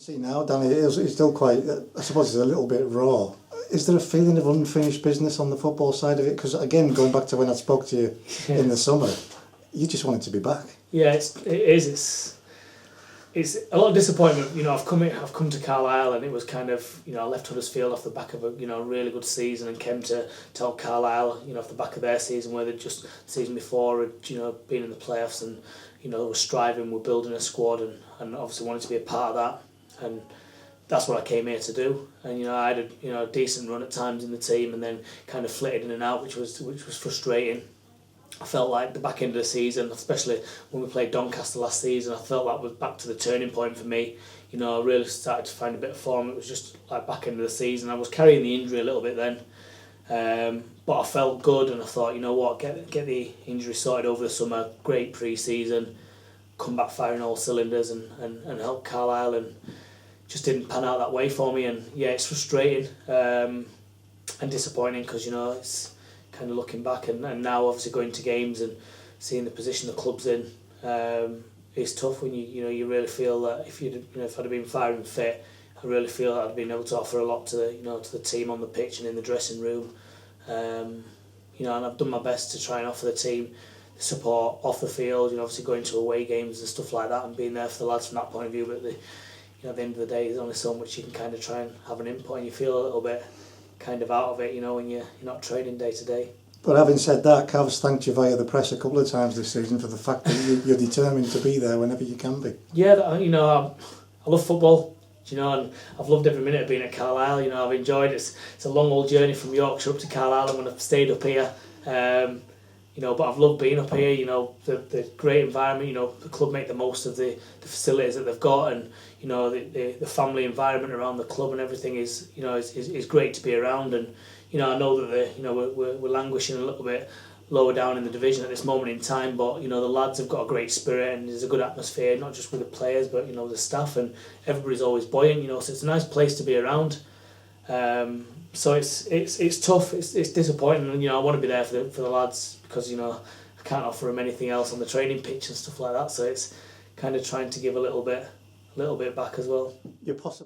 See now, Danny, it's still quite, I suppose it's a little bit raw. Is there a feeling of unfinished business on the football side of it? Because again, going back to when I spoke to you in the summer, you just wanted to be back. Yeah, it is. It's a lot of disappointment. I've come to Carlisle, and it was kind of, I left Huddersfield off the back of a really good season, and came to help Carlisle off the back of their season, where they just the season before had been in the playoffs, and were striving, were building a squad, and obviously wanted to be a part of that, and that's what I came here to do. And I had a decent run at times in the team, and then kind of flitted in and out, which was frustrating. I felt like the back end of the season, especially when we played Doncaster last season, I felt that was back to the turning point for me. I really started to find a bit of form. It was just like back end of the season. I was carrying the injury a little bit then, but I felt good, and I thought, what, get the injury sorted over the summer. Great pre-season, come back firing all cylinders, and help Carlisle, and just didn't pan out that way for me. And yeah, it's frustrating and disappointing, because it's kind of looking back, and now obviously going to games and seeing the position the club's in is tough, when you really feel that if if I'd have been firing and fit, I really feel that I'd been able to offer a lot to the team on the pitch and in the dressing room, and I've done my best to try and offer the team the support off the field, obviously going to away games and stuff like that, and being there for the lads from that point of view. But at the end of the day, there's only so much you can kind of try and have an input, and you feel a little bit kind of out of it, when you're not training day to day. But having said that, Cavs thanked you via the press a couple of times this season for the fact that you're determined to be there whenever you can be. Yeah, I love football, and I've loved every minute of being at Carlisle. I've enjoyed it. It's a long old journey from Yorkshire up to Carlisle, and when I've stayed up here, but I've loved being up here. The great environment. The club make the most of the facilities that they've got, and the family environment around the club and everything is great to be around. And I know that we're languishing a little bit lower down in the division at this moment in time, but the lads have got a great spirit, and there's a good atmosphere, not just with the players, but the staff, and everybody's always buoyant. So it's a nice place to be around. So it's tough. It's disappointing, and I want to be there for the lads, because I can't offer them anything else on the training pitch and stuff like that. So it's kind of trying to give a little bit back as well. You're possible.